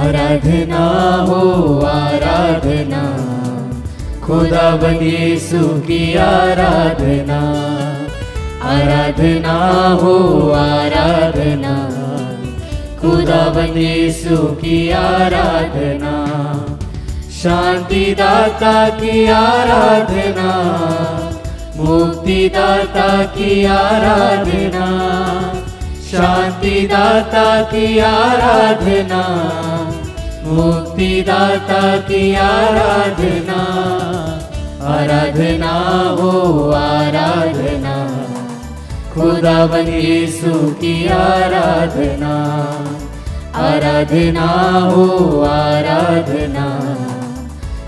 आराधना हो आराधना, खुदाबंद यीशु की आराधना। आराधना हो आराधना, खुदाबंद यीशु की आराधना। शांति दाता की आराधना, मुक्ति दाता की आराधना। शांति दाता की आराधना, मुक्ति दाता की आराधना। आराधना हो आराधना, खुदाबंद यीशु की आराधना। आराधना हो आराधना,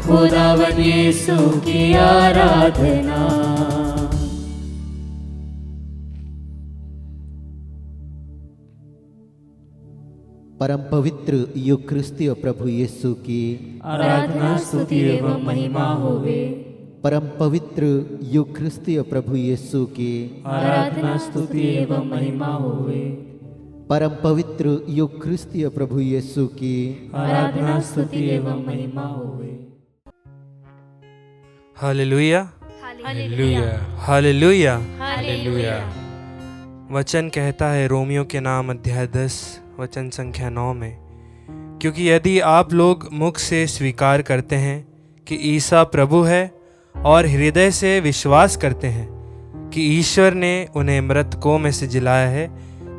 खुदाबंद यीशु की आराधना। परम पवित्र यूक्रिस्तीय प्रभु यीशु की आराधना स्तुति एवं महिमा होवे। परम पवित्र यूक्रिस्तीय प्रभु यीशु की आराधना स्तुति एवं महिमा होवे। परम पवित्र यूक्रिस्तीय प्रभु यीशु की आराधना स्तुति एवं महिमा होवे। Hallelujah hallelujah hallelujah. हालेलुया। वचन कहता है रोमियो के नाम अध्याय 10 वचन संख्या 9 में, क्योंकि यदि आप लोग मुख से स्वीकार करते हैं कि ईसा प्रभु है और हृदय से विश्वास करते हैं कि ईश्वर ने उन्हें मृतकों में से जिलाया है,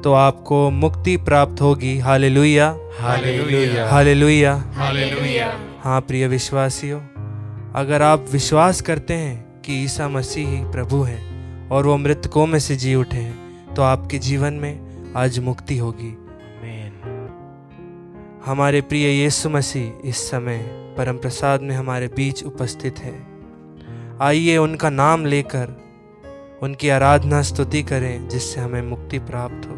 तो आपको मुक्ति प्राप्त होगी। Hallelujah hallelujah hallelujah hallelujah. हाँ प्रिय विश्वासियों, अगर आप विश्वास करते हैं कि ईसा मसीह ही प्रभु है और वो मृतकों में से जी उठे हैं, तो आपके जीवन में आज मुक्ति होगी। हमारे प्रिय यीशु मसीह इस समय परम प्रसाद में हमारे बीच उपस्थित है। आइए उनका नाम लेकर उनकी आराधना स्तुति करें, जिससे हमें मुक्ति प्राप्त हो,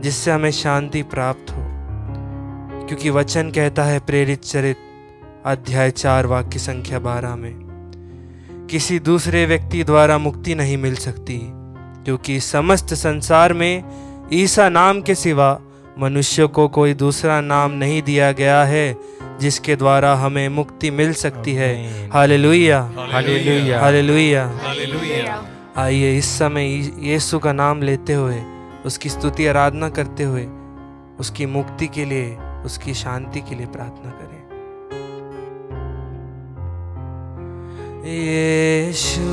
जिससे हमें शांति प्राप्त हो। क्योंकि वचन कहता है प्रेरित चरित अध्याय 4 वाक्य संख्या 12 में, किसी दूसरे व्यक्ति द्वारा मुक्ति नहीं मिल सकती, क्योंकि समस्त संसार में ईसा नाम के सिवा मनुष्य को कोई दूसरा नाम नहीं दिया गया है जिसके द्वारा हमें मुक्ति मिल सकती है। Hallelujah hallelujah hallelujah. हालेलुया। आइए इस समय यीशु का नाम लेते हुए, उसकी स्तुति आराधना करते हुए, उसकी मुक्ति के लिए, उसकी शांति के लिए प्रार्थना करें। यीशु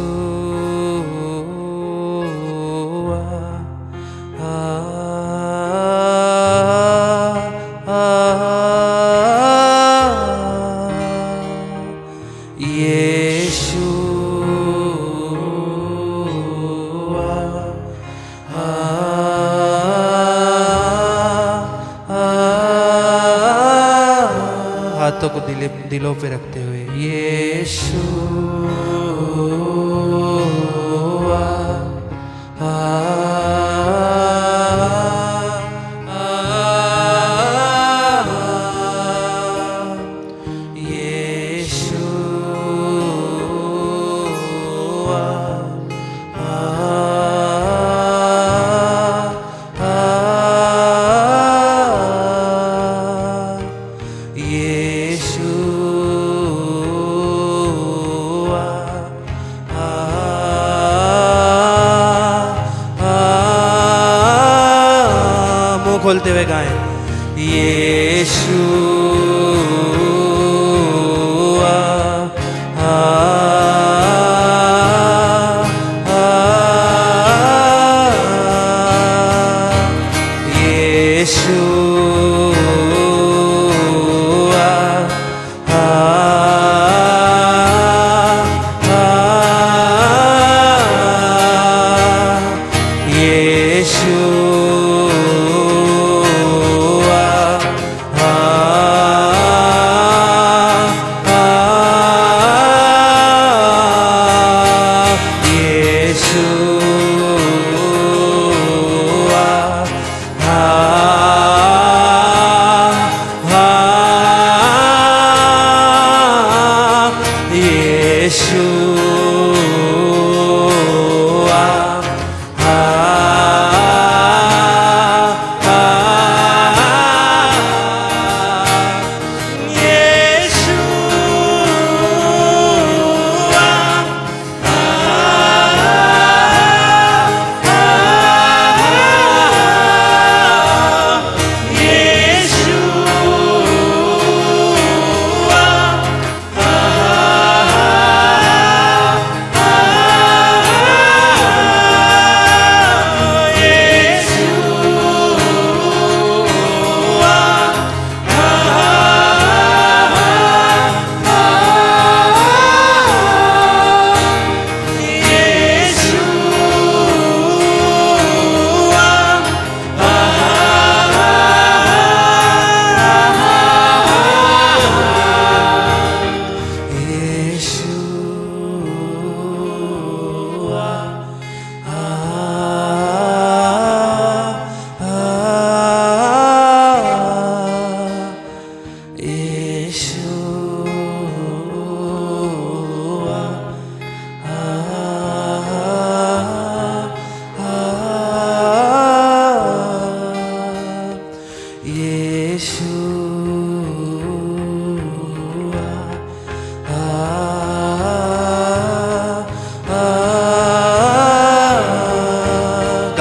हाथों को दिलों पे रखते हुए यीशु खोलते हुए गाएं यीशु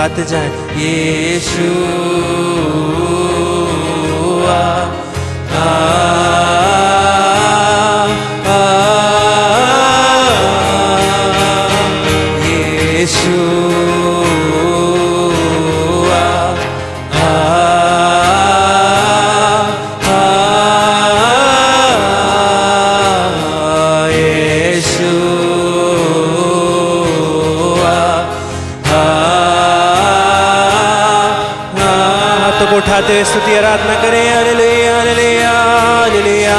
गाते जाएं। यीशु उठाते हुए स्तुति आराधना करें। Hallelujah hallelujah hallelujah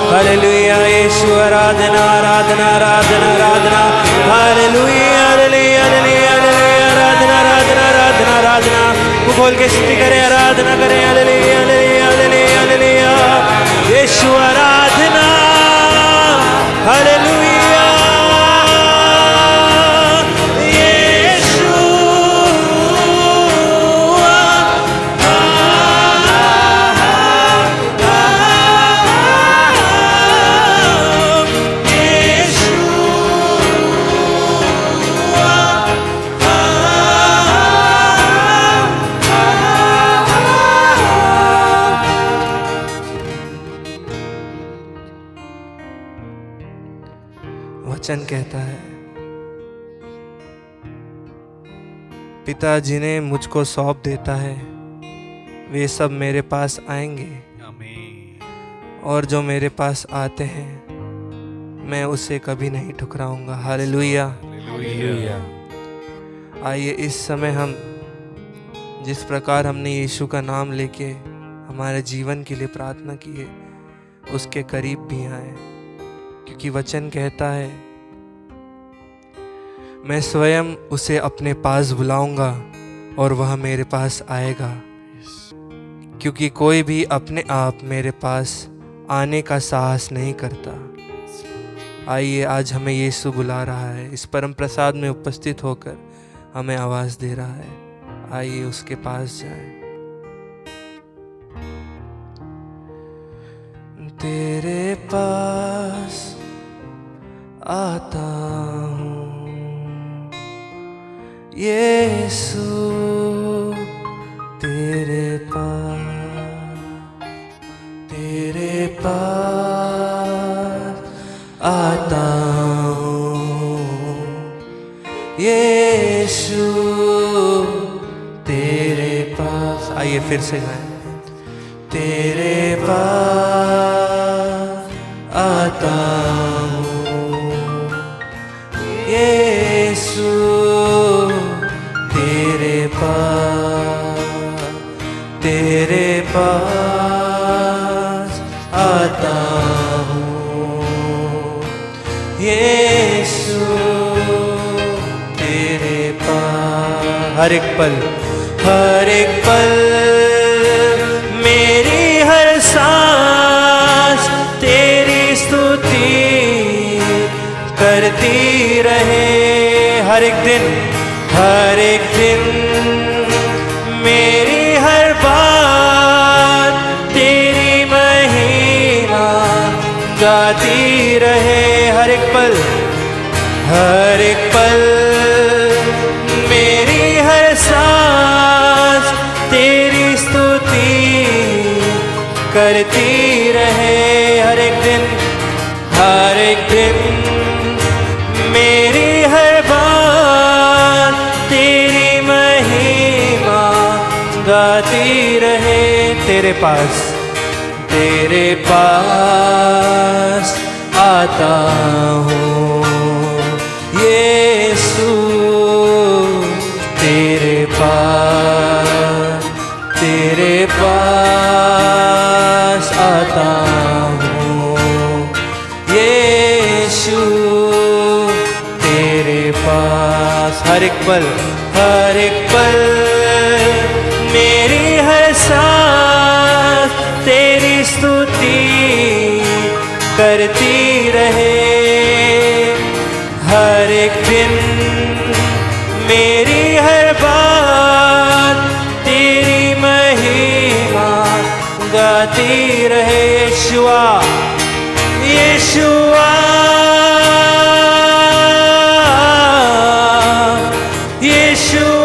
hallelujah. Yeshu आराधना आराधना आराधना आराधना। Hallelujah hallelujah hallelujah hallelujah. आराधना आराधना आराधना आराधना। वो बोल के स्तुति करें, आराधना करें। Hallelujah hallelujah hallelujah hallelujah. Yeshu आराधना हालेलुया। वचन कहता है, पिता जिन्हें मुझको सौंप देता है वे सब मेरे पास आएंगे, और जो मेरे पास आते हैं मैं उसे कभी नहीं ठुकराऊंगा। हालेलुया। आइए इस समय हम जिस प्रकार हमने यीशु का नाम लेके हमारे जीवन के लिए प्रार्थना की है उसके करीब भी आए, क्योंकि वचन कहता है मैं स्वयं उसे अपने पास बुलाऊंगा और वह मेरे पास आएगा, क्योंकि कोई भी अपने आप मेरे पास आने का साहस नहीं करता। आइए आज हमें यीशु बुला रहा है, इस परम प्रसाद में उपस्थित होकर हमें आवाज़ दे रहा है। आइए उसके पास जाएं। तेरे पास आता हूँ यीशु, तेरे पास आता हूँ यीशु, तेरे पास। आइए फिर से गाएं। तेरे पास आता हूँ यीशु, तेरे पास आता हूँ यीशु, तेरे पास। हर एक पल मेरी हर सांस तेरी स्तुति करती रहे। हर एक दिन मेरी हर बात तेरी महिमा गाती रहे। हर एक पल मेरी हर सांस तेरी स्तुति करती रहे। हर एक दिन मेरी हर बात तेरी महिमा गाती रहे। तेरे पास आता हूँ यीशु, तेरे पास आता हूँ यीशु, तेरे पास। हर एक पल मेरी हर सांस तेरी स्तुति करती रहे। हर एक दिन मेरी हर बात तेरी महिमा गाती रहे। Yeshua Yeshua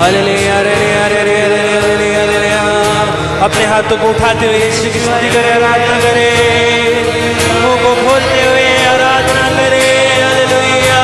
hallelujah hallelujah hallelujah hallelujah hallelujah. अपने हाथों को उठाते हुए यीशु की स्तुति करें, आराधना करें, मुंह को खोलते हुए आराधना करें। हालेलुया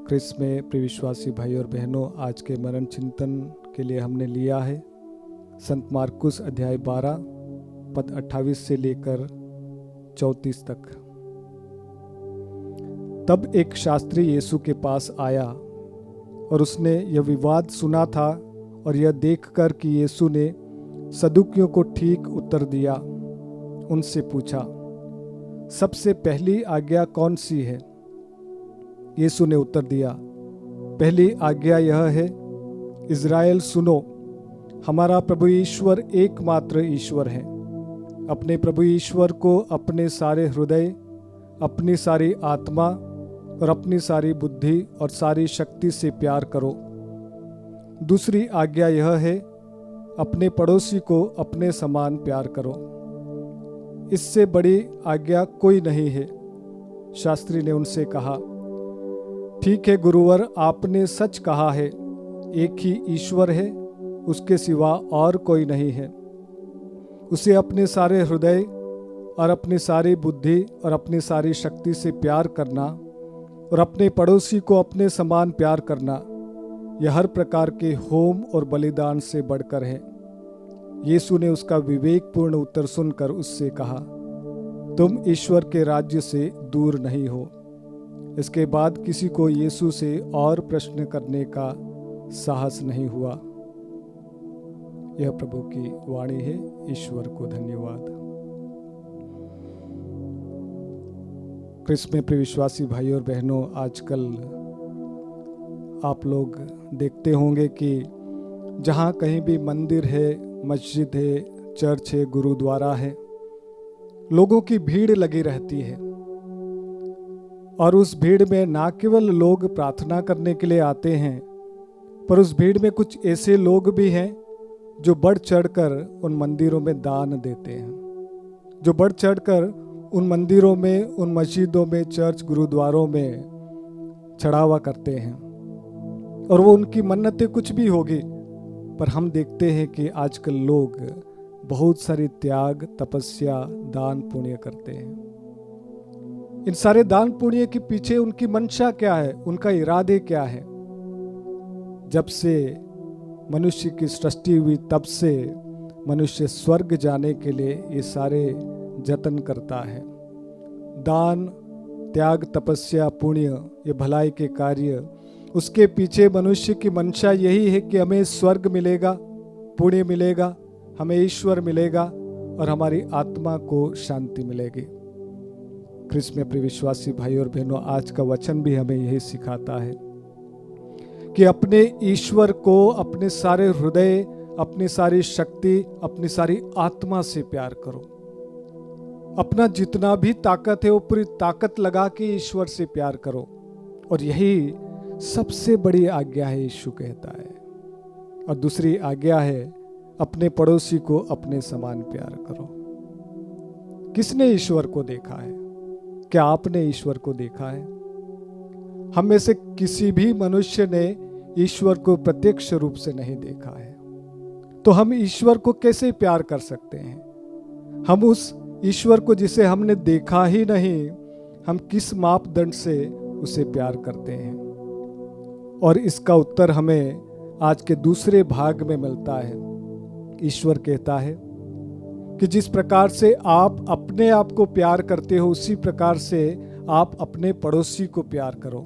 क्रिस्त में प्रिय विश्वासी भाई और बहनों, आज के मरण चिंतन के लिए हमने लिया है संत मार्कुस अध्याय 12 पद 28 से लेकर 34 तक। तब एक शास्त्री यीशु के पास आया और उसने यह विवाद सुना था और यह देखकर कि यीशु ने सदुकियों को ठीक उत्तर दिया, उनसे पूछा, सबसे पहली आज्ञा कौन सी है? यीशु ने उत्तर दिया, पहली आज्ञा यह है, इज़राइल सुनो, हमारा प्रभु ईश्वर एकमात्र ईश्वर है। अपने प्रभु ईश्वर को अपने सारे हृदय, अपनी सारी आत्मा और अपनी सारी बुद्धि और सारी शक्ति से प्यार करो। दूसरी आज्ञा यह है, अपने पड़ोसी को अपने समान प्यार करो। इससे बड़ी आज्ञा कोई नहीं है। शास्त्री ने उनसे कहा, ठीक है गुरुवर, आपने सच कहा है, एक ही ईश्वर है, उसके सिवा और कोई नहीं है। उसे अपने सारे हृदय और अपनी सारी बुद्धि और अपनी सारी शक्ति से प्यार करना और अपने पड़ोसी को अपने समान प्यार करना, यह हर प्रकार के होम और बलिदान से बढ़कर है। यीशु ने उसका विवेकपूर्ण उत्तर सुनकर उससे कहा, तुम ईश्वर के राज्य से दूर नहीं हो। इसके बाद किसी को यीशु से और प्रश्न करने का साहस नहीं हुआ। यह प्रभु की वाणी है। ईश्वर को धन्यवाद। क्रिस्त में प्रिय विश्वासी भाई और बहनों, आजकल आप लोग देखते होंगे कि जहाँ कहीं भी मंदिर है, मस्जिद है, चर्च है, गुरुद्वारा है, लोगों की भीड़ लगी रहती है। और उस भीड़ में ना केवल लोग प्रार्थना करने के लिए आते हैं, पर उस भीड़ में कुछ ऐसे लोग भी हैं जो बढ़ चढ़कर उन मंदिरों में दान देते हैं, जो बढ़ चढ़कर उन मंदिरों में, उन मस्जिदों में, चर्च, गुरुद्वारों में चढ़ावा करते हैं। और वो उनकी मन्नतें कुछ भी होगी, पर हम देखते हैं कि आजकल लोग बहुत सारी त्याग, तपस्या, दान पुण्य करते हैं। इन सारे दान पुण्य के पीछे उनकी मंशा क्या है, उनका इरादे क्या है? जब से मनुष्य की सृष्टि हुई, तब से मनुष्य स्वर्ग जाने के लिए ये सारे जतन करता है। दान, त्याग, तपस्या, पुण्य, ये भलाई के कार्य, उसके पीछे मनुष्य की मंशा यही है कि हमें स्वर्ग मिलेगा, पुण्य मिलेगा, हमें ईश्वर मिलेगा और हमारी आत्मा को शांति मिलेगी। क्रिस्त में प्रिय विश्वासी भाई और बहनों, आज का वचन भी हमें यही सिखाता है कि अपने ईश्वर को अपने सारे हृदय, अपनी सारी शक्ति, अपनी सारी आत्मा से प्यार करो। अपना जितना भी ताकत है वो पूरी ताकत लगा के ईश्वर से प्यार करो। और यही सबसे बड़ी आज्ञा है, यीशु कहता है। और दूसरी आज्ञा है, अपने पड़ोसी को अपने समान प्यार करो। किसने ईश्वर को देखा है? क्या आपने ईश्वर को देखा है? हम में से किसी भी मनुष्य ने ईश्वर को प्रत्यक्ष रूप से नहीं देखा है, तो हम ईश्वर को कैसे प्यार कर सकते हैं? हम उस ईश्वर को जिसे हमने देखा ही नहीं, हम किस मापदंड से उसे प्यार करते हैं? और इसका उत्तर हमें आज के दूसरे भाग में मिलता है। ईश्वर कहता है, कि जिस प्रकार से आप अपने आप को प्यार करते हो उसी प्रकार से आप अपने पड़ोसी को प्यार करो।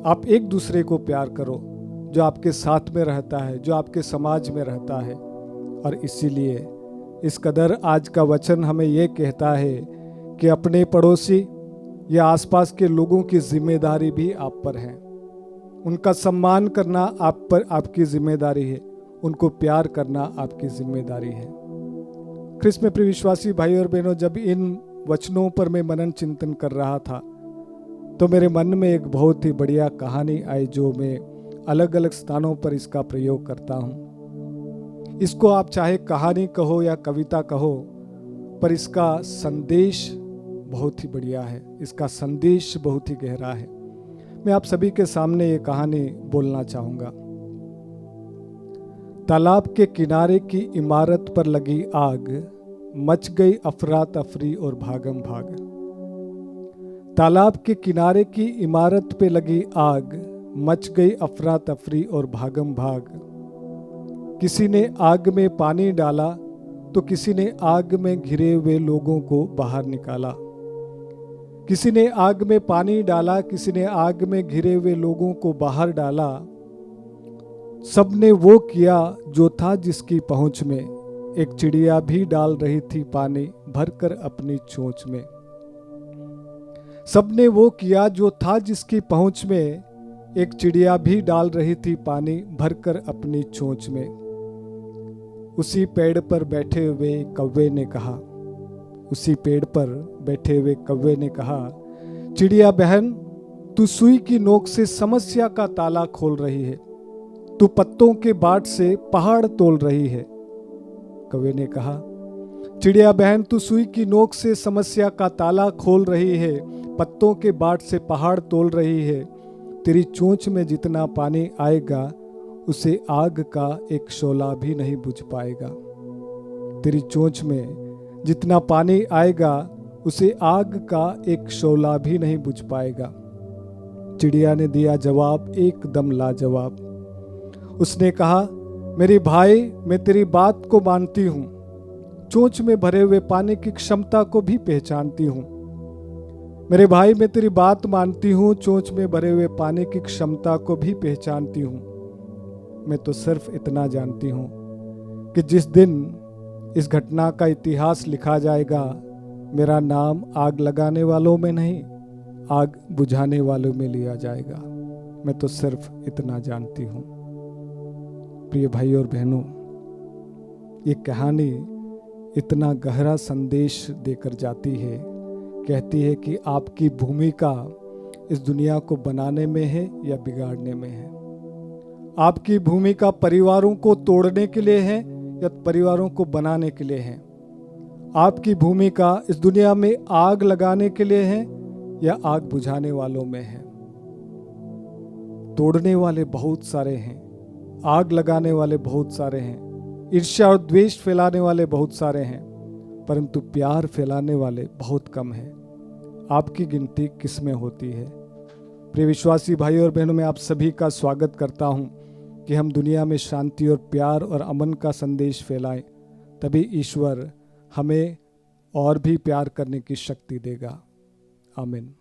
आप एक दूसरे को प्यार करो जो आपके साथ में रहता है, जो आपके समाज में रहता है। और इसीलिए इस कदर आज का वचन हमें यह कहता है कि अपने पड़ोसी या आसपास के लोगों की जिम्मेदारी भी आप पर है। उनका सम्मान करना आप पर आपकी जिम्मेदारी है, उनको प्यार करना आपकी जिम्मेदारी है। ख्रिस्त में प्रिय विश्वासी भाई और बहनों, जब इन वचनों पर मैं मनन चिंतन कर रहा था तो मेरे मन में एक बहुत ही बढ़िया कहानी आई जो मैं अलग अलग स्थानों पर इसका प्रयोग करता हूँ। इसको आप चाहे कहानी कहो या कविता कहो, पर इसका संदेश बहुत ही बढ़िया है, इसका संदेश बहुत ही गहरा है। मैं आप सभी के सामने ये कहानी बोलना चाहूँगा। तालाब के किनारे की इमारत पर लगी आग, मच गई अफरा तफरी और भागम भाग। तालाब के किनारे की इमारत पे लगी आग, मच गई अफरा तफरी और भागम भाग। किसी ने आग में पानी डाला तो किसी ने आग में घिरे हुए लोगों को बाहर निकाला। किसी ने आग में पानी डाला, किसी ने आग में घिरे हुए लोगों को बाहर डाला। सबने वो किया जो था जिसकी पहुंच में। एक चिड़िया भी डाल रही थी पानी भरकर अपनी चोंच में। सबने वो किया जो था जिसकी पहुंच में। एक चिड़िया भी डाल रही थी पानी भरकर अपनी चोंच में। उसी पेड़ पर बैठे हुए कौवे ने कहा, उसी पेड़ पर बैठे हुए कौवे ने कहा, चिड़िया बहन तू सुई की नोक से समस्या का ताला खोल रही है, तू पत्तों के बाट से पहाड़ तोल रही है। कौवे ने कहा, चिड़िया बहन तू सुई की नोक से समस्या का ताला खोल रही है, पत्तों के बाट से पहाड़ तोल रही है। तेरी चोंच में जितना पानी आएगा उसे आग का एक शोला भी नहीं बुझ पाएगा। तेरी चोंच में जितना पानी आएगा उसे आग का एक शोला भी नहीं बुझ पाएगा। चिड़िया ने दिया जवाब एकदम लाजवाब। उसने कहा, मेरी भाई मैं तेरी बात को मानती हूँ, चोंच में भरे हुए पानी की क्षमता को भी पहचानती हूँ। मेरे भाई मैं तेरी बात मानती हूँ, चोंच में भरे हुए पानी की क्षमता को भी पहचानती हूँ। मैं तो सिर्फ इतना जानती हूँ कि जिस दिन इस घटना का इतिहास लिखा जाएगा, मेरा नाम आग लगाने वालों में नहीं, आग बुझाने वालों में लिया जाएगा। मैं तो सिर्फ इतना जानती हूँ। प्रिय भाई और बहनों, ये कहानी इतना गहरा संदेश देकर जाती है। कहती है कि आपकी भूमिका इस दुनिया को बनाने में है या बिगाड़ने में है। आपकी भूमिका परिवारों को तोड़ने के लिए है या परिवारों को बनाने के लिए है। आपकी भूमिका इस दुनिया में आग लगाने के लिए है या आग बुझाने वालों में है। तोड़ने वाले बहुत सारे हैं, आग लगाने वाले बहुत सारे हैं, ईर्ष्या और द्वेष फैलाने वाले बहुत सारे हैं, परंतु प्यार फैलाने वाले बहुत कम हैं। आपकी गिनती किस में होती है? प्रिय विश्वासी भाई और बहनों, मैं आप सभी का स्वागत करता हूं कि हम दुनिया में शांति और प्यार और अमन का संदेश फैलाएं, तभी ईश्वर हमें और भी प्यार करने की शक्ति देगा। आमीन।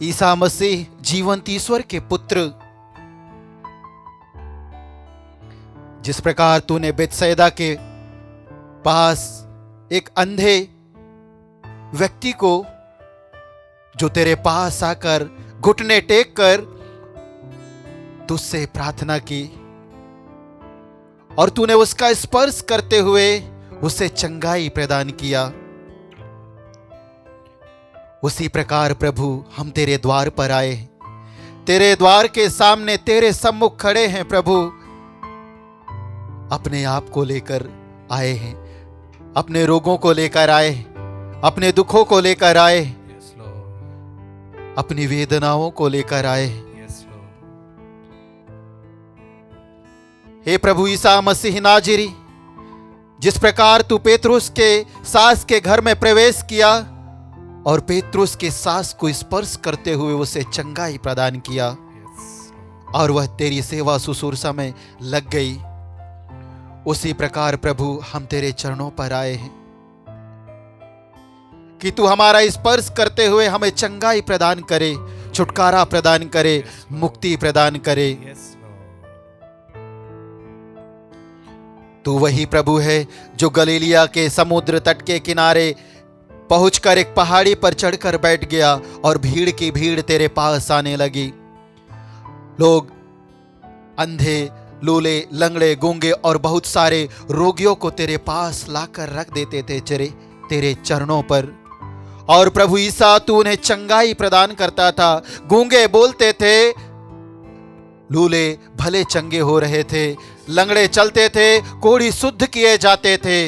ईसा मसीह जीवंत ईश्वर के पुत्र, जिस प्रकार तूने बेतसैदा के पास एक अंधे व्यक्ति को, जो तेरे पास आकर घुटने टेक कर तुझसे प्रार्थना की और तूने उसका स्पर्श करते हुए उसे चंगाई प्रदान किया, उसी प्रकार प्रभु हम तेरे द्वार पर आए, तेरे द्वार के सामने तेरे सम्मुख खड़े हैं प्रभु। अपने आप को लेकर आए हैं, अपने रोगों को लेकर आए, अपने दुखों को लेकर आए, अपनी वेदनाओं को लेकर आए। हे प्रभु ईसा मसीह नाजरी, जिस प्रकार तू पेतरुस के सास के घर में प्रवेश किया और पेतरुस के सास को स्पर्श करते हुए उसे चंगाई प्रदान किया और वह तेरी सेवा शुश्रूषा में लग गई, उसी प्रकार प्रभु हम तेरे चरणों पर आए हैं कि तू हमारा स्पर्श करते हुए हमें चंगाई प्रदान करे, छुटकारा प्रदान करे, मुक्ति प्रदान करे। तू वही प्रभु है जो गलीलिया के समुद्र तट के किनारे पहुंचकर एक पहाड़ी पर चढ़कर बैठ गया और भीड़ की भीड़ तेरे पास आने लगी। लोग अंधे, लूले, लंगड़े, गूंगे और बहुत सारे रोगियों को तेरे पास लाकर रख देते थे तेरे चरणों पर। और प्रभु ईसा तू उन्हें चंगाई प्रदान करता था। गूंगे बोलते थे, लूले भले चंगे हो रहे थे, लंगड़े चलते थे, कोढ़ी शुद्ध किए जाते थे।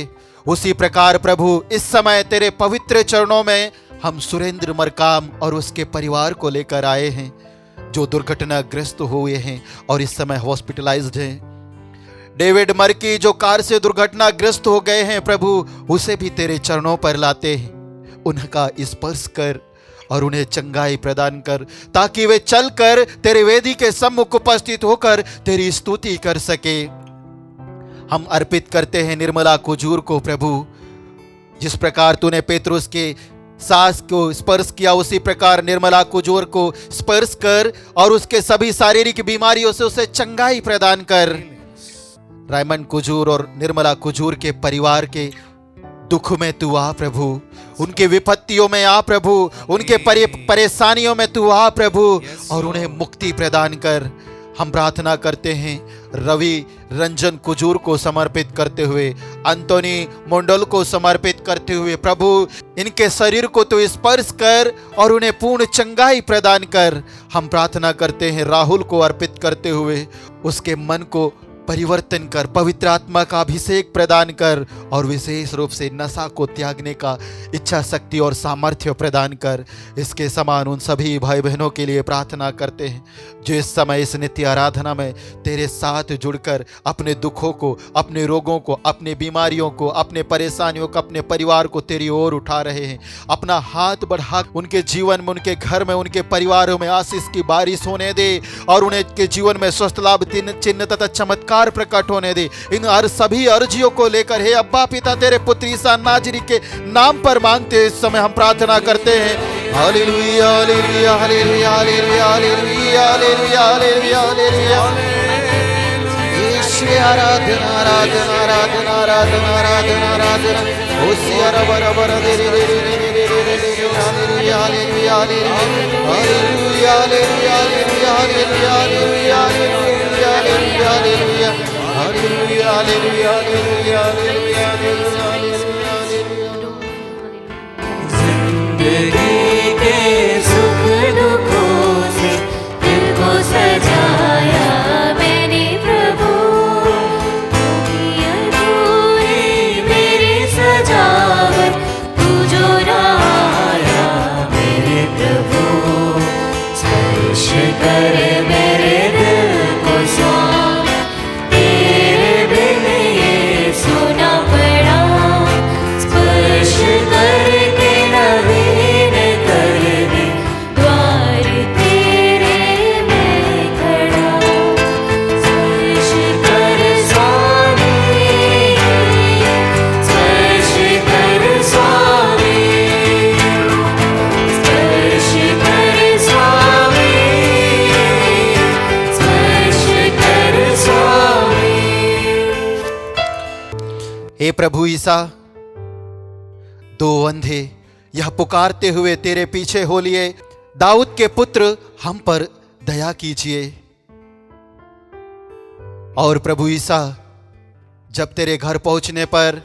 उसी प्रकार प्रभु इस समय तेरे पवित्र चरणों में हम सुरेंद्र मरकाम और उसके परिवार को लेकर आए हैं, जो दुर्घटनाग्रस्त हुए हैं और इस समय हॉस्पिटलाइज्ड हैं। डेविड मरकी जो कार से दुर्घटनाग्रस्त हो गए हैं प्रभु, उसे भी तेरे चरणों पर लाते हैं। उनका स्पर्श कर और उन्हें चंगाई प्रदान कर, ताकि वे चलकर तेरे वेदी के सम्मुख उपस्थित होकर तेरी स्तुति कर सके। हम अर्पित करते हैं निर्मला कुजूर को प्रभु, जिस प्रकार तूने पेतरुस के सास को स्पर्श किया, उसी प्रकार निर्मला कुजूर को स्पर्श कर और उसके सभी शारीरिक बीमारियों से उसे चंगाई प्रदान कर। रायमंड कुजूर और निर्मला कुजूर के परिवार के दुख में तू आ प्रभु, उनके विपत्तियों में आ प्रभु, उनके परेशानियों में तू आ प्रभु और उन्हें मुक्ति प्रदान कर। हम प्रार्थना करते हैं रवि रंजन कुजूर को समर्पित करते हुए, अंतोनी मंडल को समर्पित करते हुए प्रभु इनके शरीर को तो स्पर्श कर और उन्हें पूर्ण चंगाई प्रदान कर। हम प्रार्थना करते हैं राहुल को अर्पित करते हुए, उसके मन को परिवर्तन कर, पवित्र आत्मा का अभिषेक प्रदान कर और विशेष रूप से नशा को त्यागने का इच्छा शक्ति और सामर्थ्य प्रदान कर। इसके समान उन सभी भाई बहनों के लिए प्रार्थना करते हैं जो इस समय इस नित्य आराधना में तेरे साथ जुड़कर अपने दुखों को, अपने रोगों को, अपने बीमारियों को, अपने परेशानियों को, अपने परिवार को तेरी ओर उठा रहे हैं। अपना हाथ बढ़ा उनके जीवन में, उनके घर में, उनके परिवारों में आशीष की बारिश होने दे और उन्हें के जीवन में स्वस्थ लाभ, चिन्ह तथा चमत्कार प्रकट होने दे। इन हर सभी अर्जियों को लेकर हे अब्बा पिता तेरे पुत्र ईसा नाजरी के नाम पर मांगते इस समय हम प्रार्थना करते हैं। Hallelujah hallelujah hallelujah hallelujah hallelujah hallelujah hallelujah hallelujah. Yeshu आराधना आराधना आराधना आराधना आराधना आराधना होशियार बराबर दे रे रे रे रे रे रे hallelujah hallelujah hallelujah hallelujah hallelujah hallelujah hallelujah hallelujah hallelujah hallelujah hallelujah hallelujah hallelujah जिंदगी के सुख दुखों से दिल को सजाया मैंने प्रभु, तेरी अधूरी मेरी सजावट तू जो आया मेरे प्रभु। स्पर्श कर मेरे दिल को स्वामी, तेरे बिन ये सोना पड़ा। स्पर्श करके नवीन कर दे द्वार तेरे में खड़ा। स्पर्श कर स्वामी, स्पर्श कर स्वामी, स्पर्श कर स्वामी। प्रभु ईसा, दो अंधे यह पुकारते हुए तेरे पीछे हो लिए, दाऊद के पुत्र हम पर दया कीजिए। और प्रभु ईसा, जब तेरे घर पहुंचने पर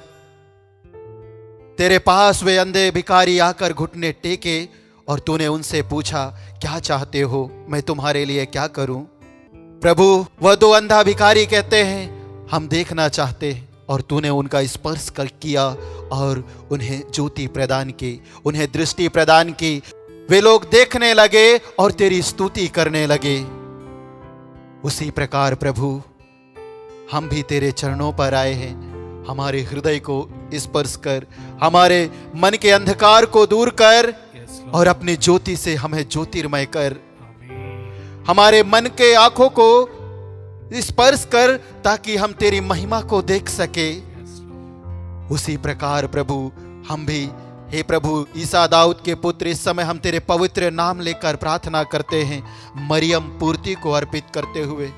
तेरे पास वे अंधे भिखारी आकर घुटने टेके और तूने उनसे पूछा, क्या चाहते हो, मैं तुम्हारे लिए क्या करूं? प्रभु, वह दो अंधा भिखारी कहते हैं, हम देखना चाहते हैं, और तूने उनका स्पर्श किया और उन्हें ज्योति प्रदान की, उन्हें दृष्टि प्रदान की। वे लोग देखने लगे और तेरी स्तुति करने लगे। उसी प्रकार प्रभु, हम भी तेरे चरणों पर आए हैं। हमारे हृदय को स्पर्श कर, हमारे मन के अंधकार को दूर कर और अपनी ज्योति से हमें ज्योतिर्मय कर। हमारे मन के आंखों को स्पर्श कर ताकि हम तेरी महिमा को देख सके। उसी प्रकार प्रभु, हम भी, हे प्रभु ईसा दाऊद के पुत्र, इस समय हम तेरे पवित्र नाम लेकर प्रार्थना करते हैं, मरियम पूर्ति को अर्पित करते हुए,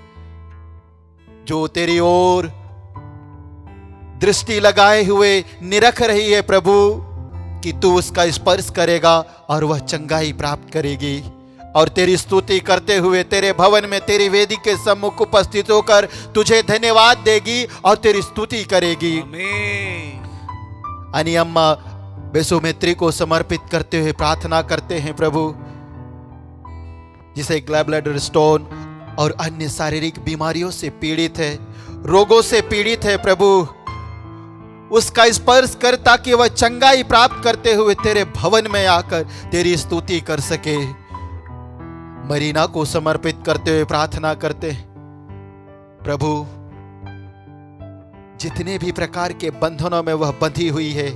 जो तेरी ओर दृष्टि लगाए हुए निरख रही है प्रभु, कि तू उसका स्पर्श करेगा और वह चंगाई प्राप्त करेगी। और तेरी स्तुति करते हुए तेरे भवन में तेरी वेदी के सम्मुख उपस्थित होकर तुझे धन्यवाद देगी और तेरी स्तुति करेगी। अनि अम्मा बेसुमित्री को समर्पित करते हुए प्रार्थना करते हैं प्रभु, जिसे गॉलब्लैडर स्टोन और अन्य शारीरिक बीमारियों से पीड़ित है, रोगों से पीड़ित है प्रभु, उसका स्पर्श कर ताकि वह चंगाई प्राप्त करते हुए तेरे भवन में आकर तेरी स्तुति कर सके। मरीना को समर्पित करते हुए प्रार्थना करते हैं प्रभु, जितने भी प्रकार के बंधनों में वह बंधी हुई है,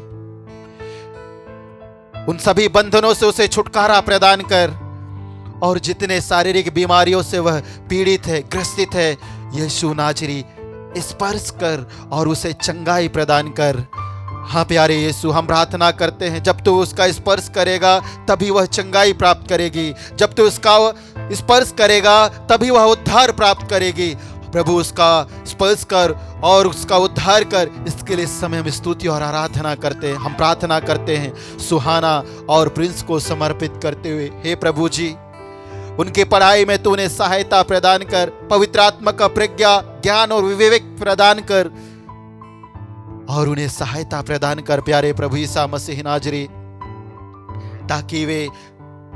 उन सभी बंधनों से उसे छुटकारा प्रदान कर, और जितने शारीरिक बीमारियों से वह पीड़ित है, ग्रसित है, यीशु नाजरी स्पर्श कर और उसे चंगाई प्रदान कर। हाँ प्यारे यीशु, हम प्रार्थना करते हैं, जब तू उसका स्पर्श करेगा तभी वह चंगाई प्राप्त करेगी, जब तू उसका स्पर्श करेगा तभी वह उद्धार प्राप्त करेगी। प्रभु, उसका स्पर्श कर और उसका उद्धार कर, इसके लिए इस समय हम स्तुति और आराधना करते हैं। हम प्रार्थना करते हैं सुहाना और प्रिंस को समर्पित करते हुए, हे प्रभु जी, उनके पढ़ाई में तूने सहायता प्रदान कर, पवित्र आत्मा का प्रज्ञा, ज्ञान और विवेक प्रदान कर, और उन्हें सहायता प्रदान कर प्यारे प्रभु ईसा मसीह नाजरी, ताकि वे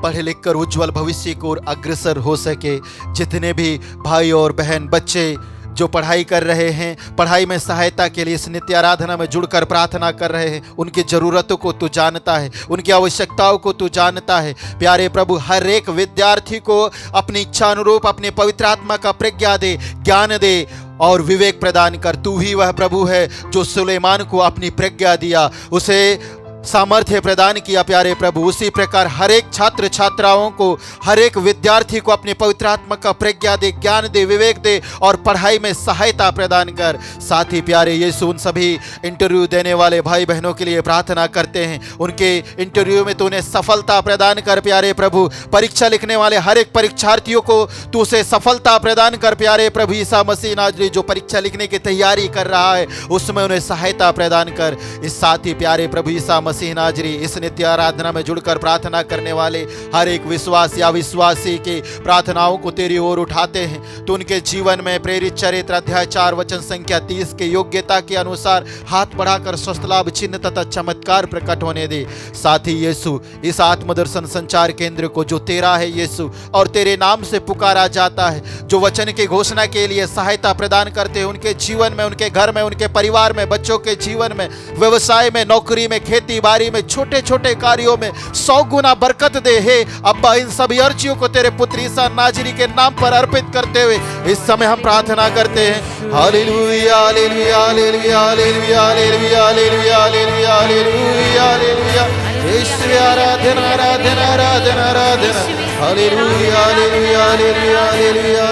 पढ़ लिख कर उज्जवल भविष्य की ओर अग्रसर हो सके। जितने भी भाई और बहन, बच्चे जो पढ़ाई कर रहे हैं, पढ़ाई में सहायता के लिए इस नित्य आराधना में जुड़कर प्रार्थना कर रहे हैं, उनकी ज़रूरतों को तू जानता है, उनकी आवश्यकताओं को तू जानता है। प्यारे प्रभु, हर एक विद्यार्थी को अपनी इच्छा अनुरूप अपने पवित्र आत्मा का प्रज्ञा दे, ज्ञान दे और विवेक प्रदान कर। तू ही वह प्रभु है जो सुलेमान को अपनी प्रज्ञा दिया, उसे सामर्थ्य प्रदान किया प्यारे प्रभु। उसी प्रकार हर एक छात्र छात्राओं को, हर एक विद्यार्थी को अपने पवित्र आत्मा का प्रज्ञा दे, ज्ञान दे, विवेक दे और पढ़ाई में सहायता प्रदान कर। साथ ही प्यारे यीशु, उन सभी इंटरव्यू देने वाले भाई बहनों के लिए प्रार्थना करते हैं, उनके इंटरव्यू में तूने सफलता प्रदान कर प्यारे प्रभु। परीक्षा लिखने वाले हर एक परीक्षार्थियों को तू उसे सफलता प्रदान कर प्यारे प्रभु ईसा मसीह नाजरी। जो परीक्षा लिखने की तैयारी कर रहा है उसमें उन्हें सहायता प्रदान कर। इस साथ ही प्यारे प्रभु ईसा मसीह नाजरी, इस नित्य आराधना में जुड़कर प्रार्थना करने वाले हर एक विश्वास या विश्वासी की प्रार्थनाओं को तेरी ओर उठाते हैं। तो उनके जीवन में प्रेरित चरित्र अध्याय 4 वचन संख्या 30 के योग्यता के अनुसार हाथ बढ़ाकर स्वस्थ लाभ चिन्ह तथा चमत्कार प्रकट होने दे। साथ ही यीशु, इस आत्मदर्शन संचार केंद्र को जो तेरा है यीशु, और तेरे नाम से पुकारा जाता है, जो वचन की घोषणा के लिए सहायता प्रदान करते हैं, उनके जीवन में, उनके घर में, उनके परिवार में, बच्चों के जीवन में, व्यवसाय में, नौकरी में, खेती बारी में, छोटे छोटे कार्यों में 100 गुना बरकत दे। हे अब्बा, इन सभी अर्जियों को तेरे पुत्र ईसा नाजरी के नाम पर अर्पित करते हुए इस समय हम प्रार्थना करते हैं। Hallelujah hallelujah hallelujah hallelujah hallelujah hallelujah hallelujah hallelujah hallelujah. ईश्वर आराधना आराधना आराधना आराधना। Hallelujah hallelujah hallelujah hallelujah.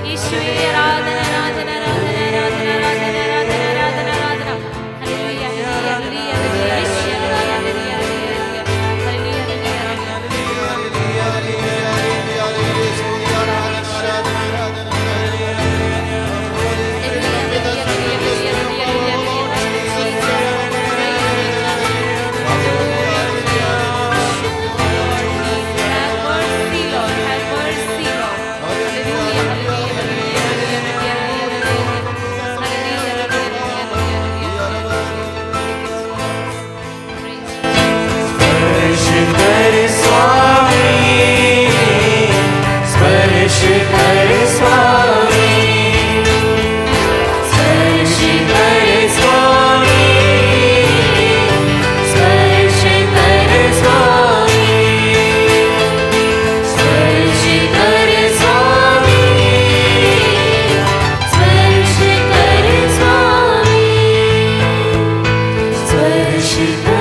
ईश्वर आराधना आराधना आराधना शीघ्र